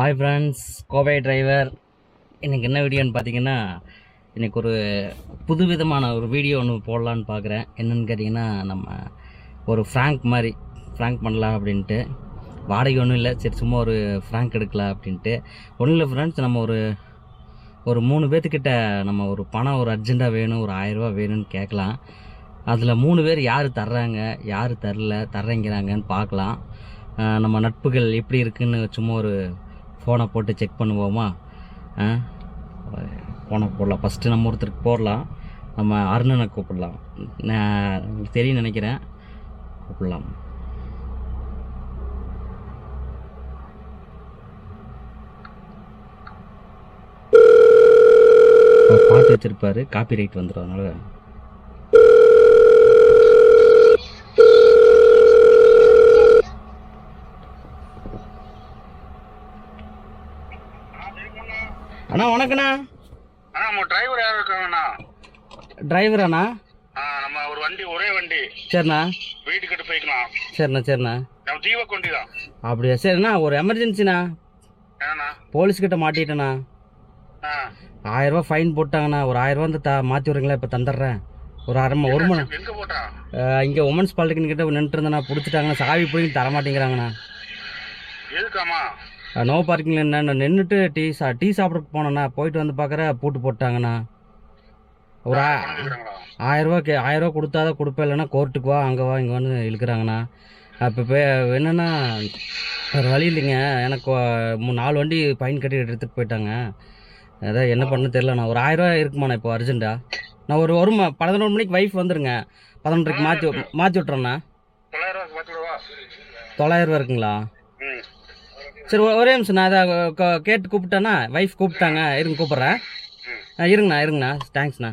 Hi friends, Kovai driver. இன்றைக்கி என்ன வீடியோன்னு பார்த்தீங்கன்னா, இன்றைக்கி ஒரு புதுவிதமான ஒரு வீடியோ ஒன்று போடலான்னு பார்க்குறேன். என்னென்னு கேட்டிங்கன்னா, நம்ம ஒரு ஃப்ராங்க் பண்ணலாம் அப்படின்ட்டு. வாடகை ஒன்றும் இல்லை, சரி சும்மா ஒரு ஃப்ராங்க் எடுக்கலாம் அப்படின்ட்டு. ஒன்றும் இல்லை ஃப்ரெண்ட்ஸ், நம்ம ஒரு 3 பேர்த்துக்கிட்ட நம்ம ஒரு பணம் ஒரு அர்ஜெண்ட்டாக வேணும், ஒரு 1000 ரூபா வேணும்னு கேட்கலாம். அதில் 3 பேர் யார் தர்றாங்க, யார் தர்றேங்கிறாங்கன்னு பார்க்கலாம். நம்ம நட்புகள் எப்படி இருக்குன்னு சும்மா ஒரு ஃபோனை போட்டு செக் பண்ணுவோமா? ஃபோனை போடலாம். ஃபஸ்ட்டு நம்ம ஒருத்தருக்கு போடலாம். நம்ம அருணனை கூப்பிடலாம். நான் உங்களுக்கு தெரியும் நினைக்கிறேன், கூப்பிடலாம். பாட்டு வச்சுருப்பாரு, காப்பி ரைட் வந்துடும். அதனால அண்ணா வணக்கண்ணா. டிரைவர் யார் இருக்காங்கண்ணா? டிரைவராண்ணா? நம்ம ஒரு வண்டி, ஒரே வண்டி. சரிண்ணா, வீட்டுக்கிட்ட போய்க்கலாம். சரிண்ணா. நம்ம தீபக் வண்டி தான். அப்படியா? சரிண்ணா, ஒரு எமர்ஜென்சிண்ணா. போலீஸ்கிட்ட மாட்டிட்டேண்ணா. 1000 ரூபா ஃபைன் போட்டாங்கண்ணா. ஒரு 1000 ரூபா மாற்றி விட்றீங்களா? இப்போ தந்துடுறேன். ஒரு ஒரு மணி. எங்கே போட்டா? இங்கே உமன்ஸ் பாலிடெக்னிக் கிட்ட நின்றுட்டு இருந்தேண்ணா. பிடிச்சிட்டாங்கண்ணா. சாவி போய் தரமாட்டேங்கிறாங்கண்ணா. எதுக்காமா? நோ பார்க்கிங்கில் என்ன நின்றுட்டு டீ சாப்பிட்றதுக்கு போனேண்ணா. போயிட்டு வந்து பார்க்குற பூட்டு போட்டாங்கண்ணா. ஒரு 1000 ரூபா கொடுத்தாதான் கொடுப்பேன், இல்லைன்னா கோர்ட்டுக்கு வா, அங்கே வா, இங்கே வந்து இழுக்கிறாங்கண்ணா. இப்போ என்னென்னா வேறு வழி இல்லைங்க. எனக்கு 4 வண்டி ஃபைன் கட்டி எடுத்துகிட்டு போயிட்டாங்க. அதான் என்ன பண்ணு தெரிலண்ணா. ஒரு 1000 ரூபா இருக்குமாண்ணா இப்போ அர்ஜென்ட்டா? நான் ஒரு 11 மணிக்கு வைஃப் வந்துடுங்க. 11:30க்கு மாற்றி விட்றேண்ணா. 900 ரூபா இருக்குங்களா? சரி, ஒரே நிமிஷம். நான் அதை கேட்டு கூப்பிட்டேண்ணா. வைஃப் கூப்பிட்டாங்க, இருங்க கூப்பிட்றேன். இருங்கண்ணா. தேங்க்ஸ்ண்ணா.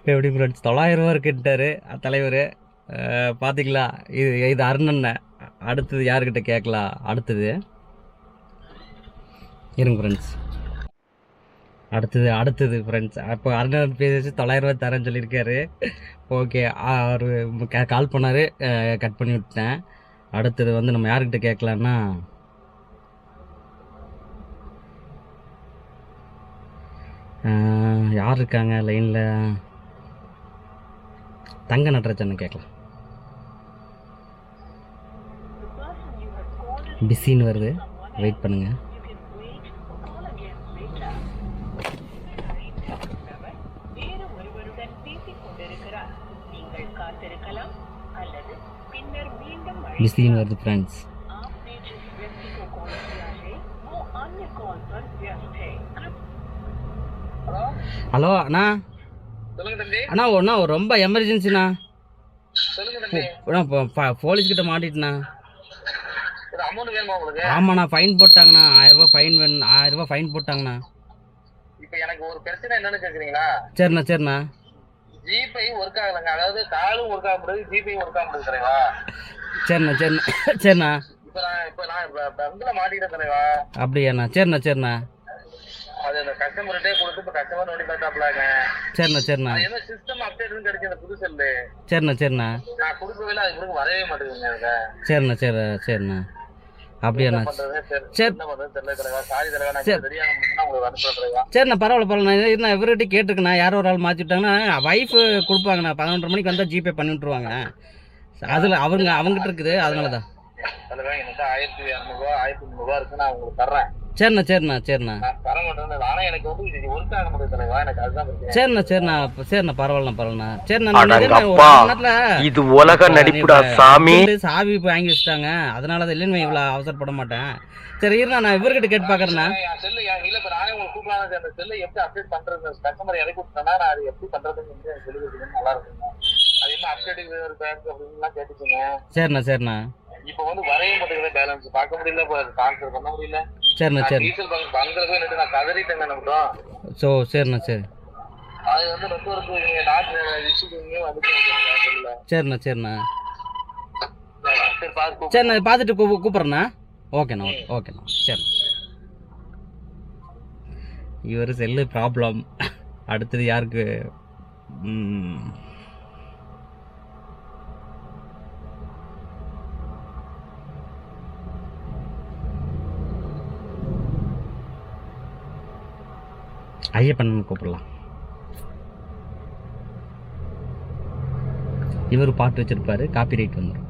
எப்படி ஃப்ரெண்ட்ஸ், 900 ரூபா இருக்குன்ட்டாரு தலைவர். பார்த்திங்களா? இது அருணண்ண. அடுத்தது யாருக்கிட்ட கேட்கலாம்? அடுத்தது இருங்க ஃப்ரெண்ட்ஸ். அடுத்தது ஃப்ரெண்ட்ஸ், அப்போ அருணன் பேசி 900 ரூபா தரேன்னு சொல்லியிருக்காரு. ஓகே, அவர் கால் பண்ணார், கட் பண்ணி விட்டேன். அடுத்தது வந்து நம்ம யாருக்கிட்ட கேட்கலான்னா, யார் இருக்காங்க லைனில்? தங்க நடராஜனை கேட்கலாம். பிஸின்னு வருது, வெயிட் பண்ணுங்கள். பிஸின்னு வருது ஃப்ரெண்ட்ஸ். ஹலோ அண்ணா. அண்ணா ஒரு ரொம்ப எமர்ஜென்சிண்ணா. போலீஸ்கிட்ட மாட்டிட்டுண்ணா. ஆமாண்ணா, ஃபைன் போட்டாங்கண்ணா. 1000 ரூபா ஃபைன் வேணும். 1000 ரூபா ஃபைன் போட்டாங்கண்ணா. இப்போ எனக்கு ஒரு பிரச்சனை என்னன்னு கேக்குறீங்களா? சரிண்ணா. ஜிபே ஒர்க் ஆகலங்க. அதாவது காலும் ஒர்க் ஆக முடியாது, ஜிபே ஒர்க் ஆக முடியாது தலைவா. சரிண்ணா. இப்போ நான் பங்குல மாட்டிக்கிட்டேன் தலைவா. அப்படியாண்ணா? சரிண்ணா. அது அந்த கஸ்டமர்கிட்டே கொடுத்து இப்போ கஸ்டமர் நோண்டி பார்த்தாப்லாங்க. சரிண்ணா. என்ன சிஸ்டம் அப்டேட்னு கிடைக்கும் அந்த புது செல்லு. சரிண்ணா. நான் கொடுக்கவே இல்லை, அது வரவே மாட்டேங்குதுங்க. சரிண்ணா. அப்படியாண்ணா? சரிண்ணா, பரவாயில்ல. நான் இவர்கிட்ட கேட்டிருக்கேண்ணா. யாரோ ஒரு ஆள் மாற்றி விட்டாங்கன்னா ஒய்ஃபு கொடுப்பாங்கண்ணா. 11:30 மணிக்கு வந்தால் ஜிபே பண்ணி விட்ருவாங்க. அதில் அவங்ககிட்ட இருக்குது, அதனால தான். 1200 1300 இருக்கு, நான் உங்களுக்கு தர்றேன். சரிண்ணா. பரவாயில்லண்ணா. இது உலக நடிப்புடா சாமி. சாவி இப்போ வாங்கி வச்சுட்டாங்க, அதனால தான் இல்லைன்னு இவ்வளவு அவசரப்பட மாட்டேன். சரி இருண்ணா, நான் இவர்கிட்ட கேட்டு பாக்குறேன்னா. நானே உங்களுக்கு கூப்பிடலாம். அந்த செல்லை எப்படி அப்டேட் பண்றது, கஸ்டமர் இறக்கி விட்டேன்னா நான் அது எப்படி பண்றதுன்னு சொல்லி நல்லா இருக்குங்க. அது என்ன அப்டேட் பேங்க் அப்படின்னு கேட்டுச்சுங்க. சரிண்ணா. இப்போ வந்து வரைய மாட்டேங்குது, பேலன்ஸ் பார்க்க முடியல, ட்ரான்ஸ்ஃபர் பண்ண முடியல. சரிண்ணா. டீசல் பங்க்ல போய் நின்று நான் கதறிட்டேங்க. நமக்கு சரிண்ணா. அது வந்து நெட்வொர்க் நீங்க டாட் இஷ்யூங்க வந்துட்டு சரிண்ணா. சரி சரிண்ணா, பார்த்துட்டு கூப்பிட்றேண்ணா. ஓகேண்ணா. சரி. இவர் செல்லு ப்ராப்ளம். அடுத்தது யாருக்கு? ஐயப்பன் கூப்பிடலாம். இவர் பாட்டு வச்சிருப்பாரு, காப்பி ரைட் வந்துடும்.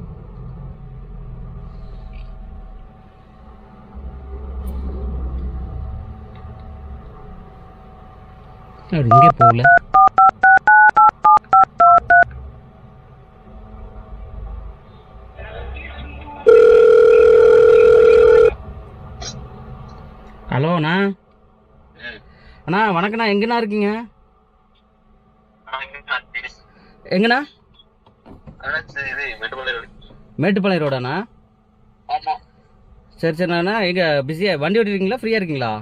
அவர் இங்கே போகல. ஹலோ அண்ணா. அண்ணா வணக்கண்ணா, எங்கண்ணா இருக்கீங்க? எங்கண்ணா? மேட்டுப்பாளையம் ரோடாண்ணா? சரி சரிண்ணா. எங்க பிஸியாக வண்டி ஓட்டிருக்கீங்களா, ஃப்ரீயாக இருக்கீங்களா?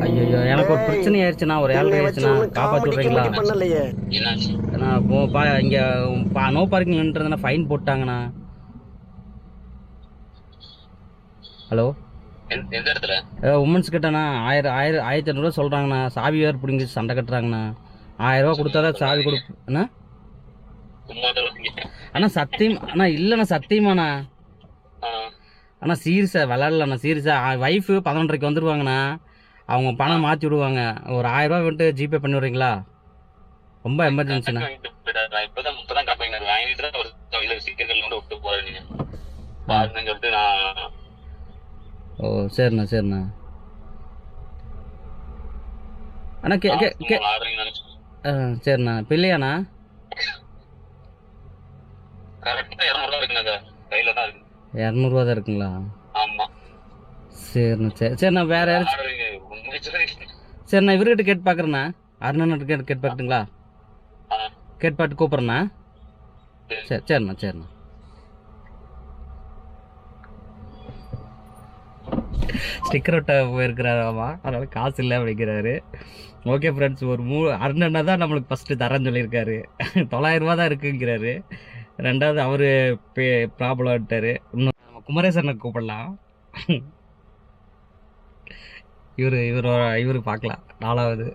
ஐயோ எனக்கு ஒரு பிரச்சனை ஆயிடுச்சுண்ணா, ஒரு 7:30 ஆயிடுச்சுண்ணா, காப்பாற்றி விட்றீங்களா? நான் இங்கே நோ பார்க்கிங்ன்றதுனா ஃபைன் போட்டாங்கண்ணா. ஹலோ, எந்த இடத்துல? உமன்ஸ் கிட்டண்ணா 1500 சொல்கிறாங்கண்ணா. சாவி வேறு பிடிங்கி சண்டை கட்டுறாங்கண்ணா. 1000 ரூபா கொடுத்தாதான் சாவி கொடுப்பண்ணா. அண்ணா சத்தியம் அண்ணா, இல்லைண்ணா சத்தியமாண்ணா. அண்ணா சீரியஸா விளாட்லண்ணா, சீரியஸா. ஒய்ஃபு 11:30 வந்துடுவாங்கண்ணா. அவங்க பணம் மாற்றி விடுவாங்க. ஒரு 1000 ரூபா வந்துட்டு ஜிபே பண்ணி விட்றீங்களா? ரொம்ப எமர்ஜென்சிண்ணா. ஓ சரிண்ணா சரிண்ணா. அண்ணா சரிண்ணா. இப்போ இல்லையாண்ணா? இரநூறுவா தான் இருக்குங்களா? சரிண்ணா சரிண்ணா. வேற யாராச்சும்? சரிண்ணா, இவர்கிட்ட கேட்டு பார்க்குறேண்ணா. அருணன்கிட்ட கேட்டு பார்க்கட்டுங்களா? கேட்டு பார்த்து கூப்பிட்றேண்ணா. சரிண்ணா சரிண்ணா. ஸ்டிக்கர் ஒட்ட போயிருக்கிறாராமா, அதனால காசு இல்லை அப்படிங்கிறாரு. ஓகே ஃப்ரெண்ட்ஸ், ஒரு அருணண்ணா தான் நம்மளுக்கு ஃபஸ்ட்டு தரேன்னு சொல்லியிருக்காரு. 900 ரூபா தான் இருக்குங்கிறாரு. ரெண்டாவது அவர் ப்ராப்ளம் விட்டார். இன்னும் நம்ம குமரேசனை கூப்பிடலாம். இவரு பார்க்கலாம். 4வது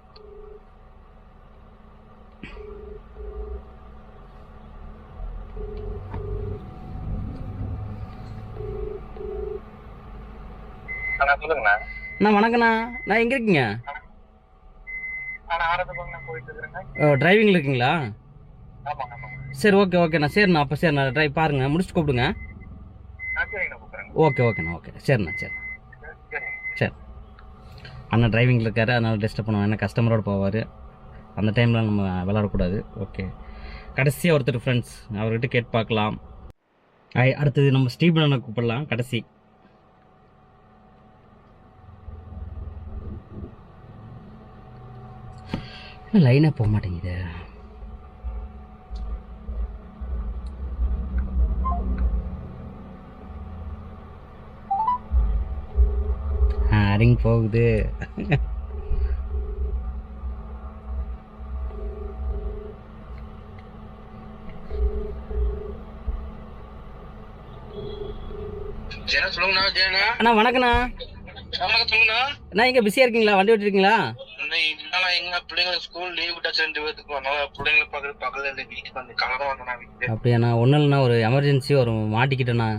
சொல்லுங்கண்ணா. அண்ணா வணக்கண்ணா. நான் எங்கே இருக்கீங்க? டிரைவிங்கில் இருக்கீங்களா? சரி ஓகே ஓகேண்ணா. சரிண்ணா. அப்போ சரிண்ணா, ட்ரைவ் பாருங்க, முடிச்சுட்டு கூப்பிடுங்க. ஓகே ஓகேண்ணா. ஓகே சரிண்ணா சரிண்ணா. சரி அண்ணா டிரைவிங்கில் இருக்காரு, அதனால் டிஸ்டர்ப் பண்ணுவாங்க. என்ன கஸ்டமரோடு போவார், அந்த டைமில் நம்ம விளாடக்கூடாது. ஓகே, கடைசியாக ஒருத்தர் ஃப்ரெண்ட்ஸ், அவர்கிட்ட கேட்டு பார்க்கலாம். அடுத்தது நம்ம ஸ்டீபனை கூப்பிடலாம். கடைசி லைனாக போக மாட்டேங்குது. ரிங் போகுது. அண்ணா வணக்கண்ணா. அண்ணா இங்கே பிஸியாக இருக்கீங்களா? வண்டி ஓட்டிருக்கீங்களா? அப்படியாண்ணா? ஒன்றும் இல்லைண்ணா, ஒரு எமர்ஜென்சி, ஒரு மாட்டிக்கிட்டேண்ணா.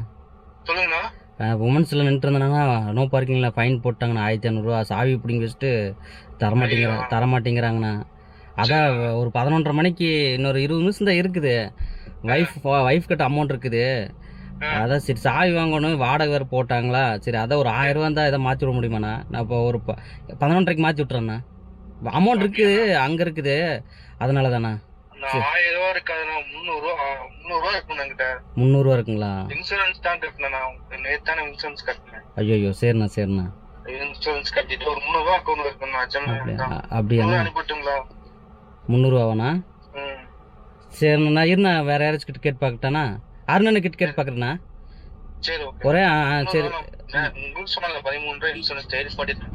உமன்ஸில் நின்றுட்டு இருந்தேன்னா நோ பார்க்கிங்கில் ஃபைன் போட்டாங்கண்ணா. 1500 ரூபா. சாவி பிடிங்கி வச்சுட்டு தரமாட்டேங்கிறாங்கண்ணா. அதான் ஒரு 11:30 மணிக்கு இன்னொரு 20 நிமிஷம் தான் இருக்குது. ஒய்ஃப் கிட்ட அமௌண்ட் இருக்குது. அதான் சரி சாவி வாங்கணும், வாடகை வேறு போட்டாங்களா. சரி அதான் ஒரு 1000 ரூபா தான் இதை மாற்றி விட முடியுமாண்ணா? நான் இப்போ ஒரு 11:30 மாற்றி விட்றேண்ணா. அமௌண்ட் இருக்குது, அங்கே இருக்குது, அதனால தாண்ணா. 1000 ரூபா இருக்காதுண்ணா, 300 ரூபா இருக்குங்களா? இன்சூரன்ஸ் தான் கட்டினேன். நேத்தான இன்சூரன்ஸ் கட்டினேன். ஐயோ சரிண்ணா சரிண்ணா. இன்சூரன்ஸ் கட்டிட்டு ஒரு 300 ரூபா அக்கௌண்ட் இருக்குண்ணா. அப்படியா? அனுப்பிட்டுங்களா? 300 ரூபாவாண்ணா? சரிண்ணா. இருண்ணா, வேற யாராச்சும் கிட்ட கேட்டு பார்க்கட்டாண்ணா? அருணனை கிட்ட கேட்டு பார்க்குறேண்ணா. ஒரே சரி.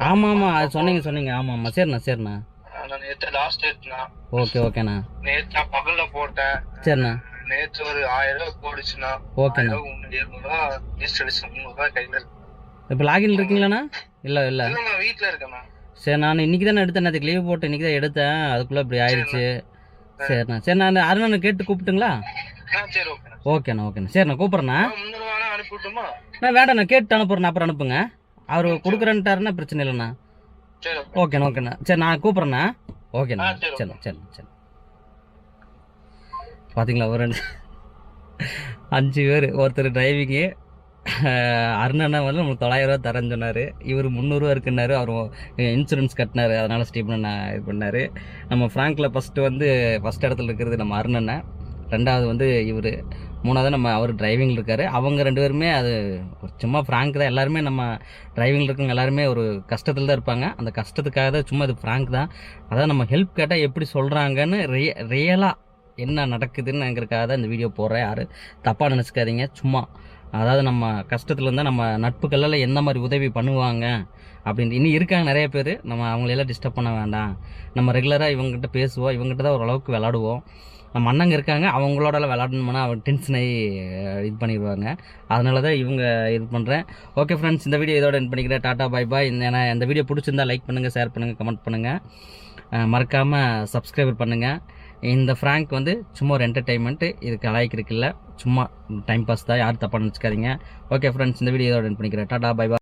ஆமாம் ஆமாம், அது சொன்னீங்க. ஆமாம் ஆமாம். சரிண்ணா சரிண்ணா. ஓகே ஓகேண்ணா. பகல்ல போட்டேன். சரிண்ணா. நேற்று ஒரு 1000 ரூபா போடுச்சுண்ணா. ஓகேண்ணா. 300 ரூபா கையில இருக்கு. இப்போ லாகின் இருக்கீங்களாண்ணா? இல்லை வீட்டில் இருக்கேண்ணா. சரி, நான் இன்னைக்கு தானே எடுத்தேன், நேற்றுக்கு லீவ் போட்டு இன்னைக்கு தான் எடுத்தேன். அதுக்குள்ளே இப்படி ஆயிடுச்சு. சரிண்ணா சரி, நான் அருணனை கேட்டு கூப்பிட்டுங்களா? ஓகேண்ணா. சரிண்ணா கூப்பிட்றேண்ணா. அனுப்பிவிட்டுமா? நான் வேண்டாம், நான் கேட்டு அனுப்புறேன். அப்புறம் அனுப்புங்க. அவர் கொடுக்குறேன்ட்டாருன்னா பிரச்சனை இல்லைண்ணா. சரி ஓகேண்ணா ஓகேண்ணா. சரி நான் கூப்பிட்றேண்ணா. ஓகேண்ணா. சரி. சரி சரி சரி. பார்த்தீங்களா ஒரு 5 பேர். ஒருத்தர் டிரைவிங்கு அருணண்ணா வந்து நம்மளுக்கு 900 ரூபா தரேன்னு சொன்னார். இவர் 300 ரூபா இருக்குன்னாரு. அவர் இன்சூரன்ஸ் கட்டினார். அதனால் ஸ்டீபன் இது பண்ணார். நம்ம ஃப்ராங்கில் ஃபஸ்ட் இடத்துல இருக்கிறது நம்ம அருணண்ணன். 2வது வந்து இவர். 3வது நம்ம அவர் டிரைவிங்கில் இருக்கார். அவங்க 2 பேருமே அது சும்மா ஃப்ராங்க் தான். எல்லாருமே நம்ம டிரைவிங்கில் இருக்கவங்க எல்லாருமே ஒரு கஷ்டத்தில் தான் இருப்பாங்க. அந்த கஷ்டத்துக்காக தான் சும்மா இது ஃப்ராங்க் தான். அதான் நம்ம ஹெல்ப் கேட்டால் எப்படி சொல்கிறாங்கன்னு ரியலாக என்ன நடக்குதுன்னுங்கிறதுக்காக தான் இந்த வீடியோ போடுறேன். யாரும் தப்பாக நினச்சிக்காதீங்க. சும்மா அதாவது நம்ம கஷ்டத்தில் இருந்தால் நம்ம நட்புக்கெல்லாம் எந்த மாதிரி உதவி பண்ணுவாங்க அப்படின்ட்டு இன்னும் இருக்காங்க நிறைய பேர். நம்ம அவங்களெல்லாம் டிஸ்டர்ப் பண்ண வேண்டாம். நம்ம ரெகுலராக இவங்ககிட்ட பேசுவோம். இவங்ககிட்ட தான் ஓரளவுக்கு விளாடுவோம். நம்ம அண்ணங்க இருக்காங்க. அவங்களோட விளாடணும்னா அவங்க டென்ஷன் ஆகி இது பண்ணிடுவாங்க. அதனால தான் இவங்க இது பண்ணுறேன். ஓகே ஃப்ரெண்ட்ஸ், இந்த வீடியோ இதோட எண்ட் பண்ணிக்கிறேன். Tata bye bye. இந்த வீடியோ பிடிச்சிருந்தா லைக் பண்ணுங்கள், ஷேர் பண்ணுங்கள், கமெண்ட் பண்ணுங்கள். மறக்காமல் சப்ஸ்கிரைபர் பண்ணுங்கள். இந்த ஃப்ராங்க் வந்து சும்மா ஒரு என்டர்டைன்மெண்ட்டு. இது கலாய்க்கிறதுக்கு இல்லை, சும்மா டைம் பாஸ் தான். யாரும் தப்பாக நினச்சிக்காதீங்க. ஓகே ஃப்ரெண்ட்ஸ், இந்த வீடியோ இதோட எண்ட் பண்ணிக்கிறேன். Tata bye bye.